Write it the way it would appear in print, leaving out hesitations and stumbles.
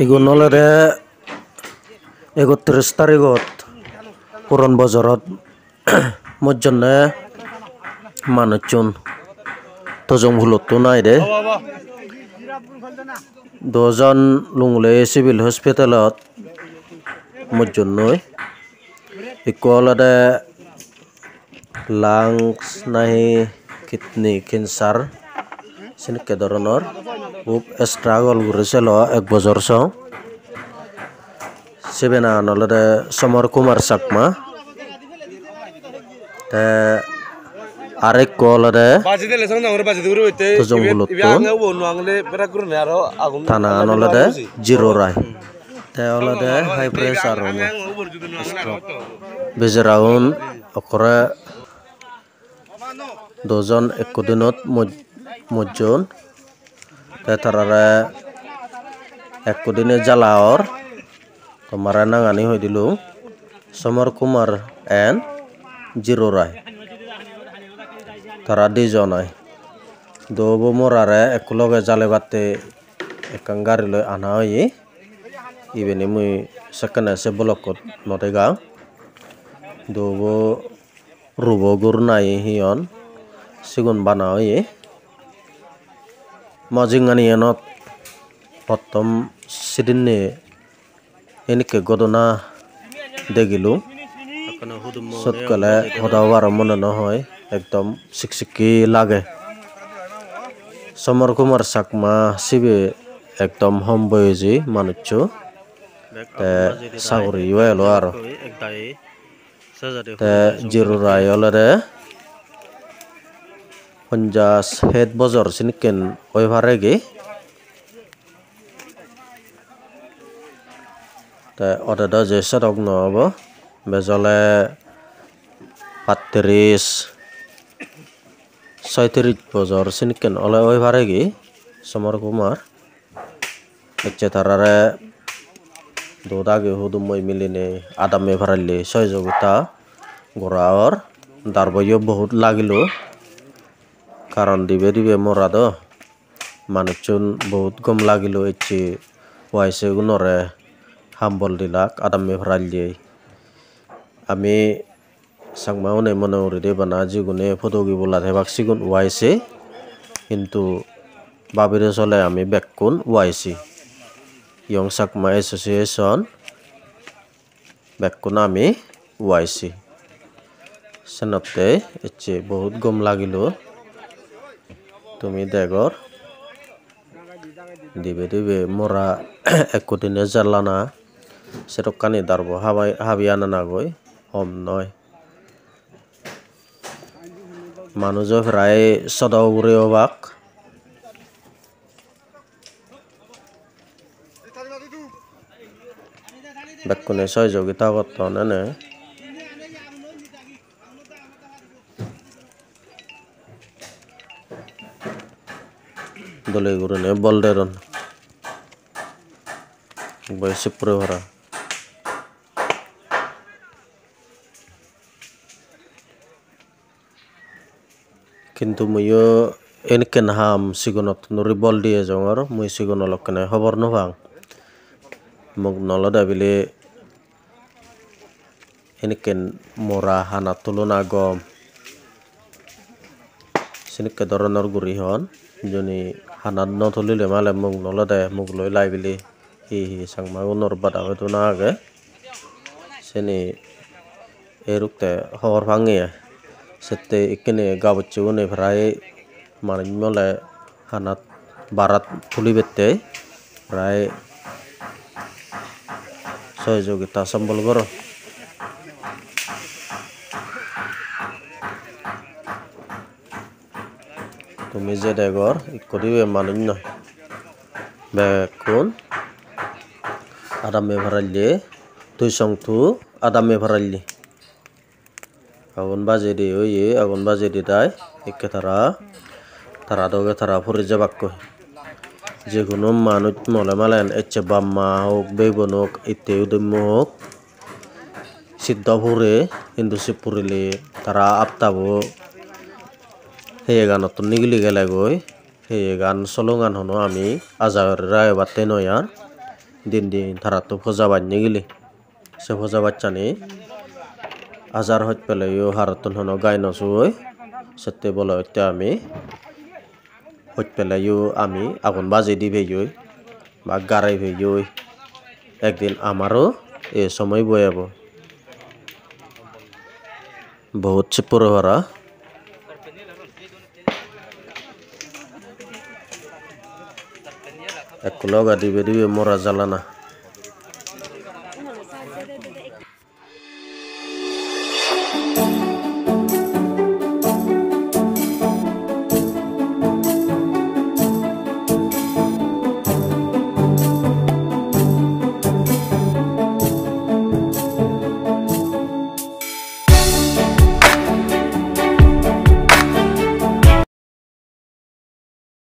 এগুণ হলে 31 তারিখত পুরন বজারত মোর জন্য মানুষজন তজং ভুলত নাই রে 2 জন লুংলে সিভিল হসপিটালত মোর জন্য ইকুয়ালতে লাংস নাই কিডনি ক্যান্সার সেনেকে ধরনের খুব স্ট্রাগল করেছিল 1 বছর সং সেবেনা নলতে সমর কুমার চাকমা আরেক কলরে থানা নলতে জিরো রায় অলতে হাই প্রেসার বেজরাউন অকরে 2 জন 1 দিনত মজন তারারে 1 দিনে জ্বালাওর তোমার নাঙানি হয়ে দিল সমর কুমার এন্ড জিরো রায় তারা 2 জন হয় দোবো মোরারে একলগে জালে বাতে একাং গাড়ি লই আনা হয়ে ইবেনি মুই সেখানে সে ব্লকত নতে গাং দোবো রুবো গুর নাই হিয়ন সিগুন বানা হয়ে মজিঙ্গানি এনত প্রথম সিদিনে এনেকে ঘটনা দেখিলো সৎকালে হদাবার মনে নহয় একদম শিকশিকি লাগে সমর কুমার চাকমা সিবে একদম হম বয়েজি মানুষ চাকরি এলো আর জিরো রায় হলে 50 বছর সিনিকেন ওইভারে গে অর্ডার যে সড়ক নহব বেজলে 35-36 বছর সিনিকেন ওলে ওইভারে গে সমর কুমার হচ্ছে তারারে দুদাগে হুদুমই মিলিনে আদামে ভরাইলে সহযোগিতা গোড়াওর দারবইও বহুত লাগিল কারণ দিবে দিবে মরা দ মানুষজন বহুত গম লাগিল এচ্ছে ওয়াইসে গুণরে হাম্বল দিলাক আদামে ভরাইলে আমি সাংমাও নেই মনে উড়ে দেবানা যেগুনে ফটোগি বলা থাকবাক সিগুন ওয়াইসে কিন্তু বাবিরে চলে আমি বেকুন ওয়াইসি ইয়ং চাকমা এসোসিয়েশন বেকুন আমি ওয়াইসি সেনতে এচ্ছে বহুত গম লাগিল তুমি দেখর দিবে দিবে মোরা 1 দিনে জ্বালানা সেরকানি দারব হাবিয়ানা না গই হম নয় মানুষ প্রায় সদাও উড়ে অবাক বেকুনে সহযোগিতা করত নেনে দলে গুরুনে বলডেরন বয়সে পুরে ভরা কিন্তু মুইও এনেকেন হাম সিগুনত নুরি বল দিয়ে জঙর মুই সিগুন লক্ষণে খবর নভাং মোক নলদা বিলে এনেকেন মরা হানা তুলনা গম সিনিকে ধরনের গুড়ি হন যদি হানাত নথলিলে মালে মোক নলদে মোক লই লাই বিলি হি সাংমা উনর বাদা হয়তো না আগে সেনি এরুকতে খবর ভাঙিয়ে সেতে এখানে গাবচ্ছে উনি প্রায় মানুষ মলে হানাত বারাত তুলি বেতে প্রায় সহযোগিতা সম্বল করো তুমি যে দেখর করিবে মানুষ নয় বেকুন আদামে ভরাইলে তুই সংতু আদামে ভরাইলি আগুন বাজে দিয়ে ওই আগুন বাজে দিয়ে তাই একে তারা দোগে তারা ফুরে যাবাক কই যে কোনো মানুষ মলে মালেন এচ্ছে বাম্মা হোক বেবন হোক ইতে উদম্য হোক সিদ্ধ ফুরে হিন্দু সে পুরিলে তারা আপতাবো সেই গানত নিগলি গেলে গৈ সেই গান সলগান হনো আমি আজার রায় বাতে নয়া দিন দিন তারা তো ফজা বাজনে গেলে সে ফজা বাচ্চানি আজার হইত পেলে হারতন হনো গাই নসুই সেতে বলে হইতে আমি হইত পেলে আমি আগুন বাজে দিবে বা গারাই ভেই একদিন আমারও এ সময় বয়াবো বহুত চিপুর হরা এক লগা দিবে দিবে মরা জ্বালানা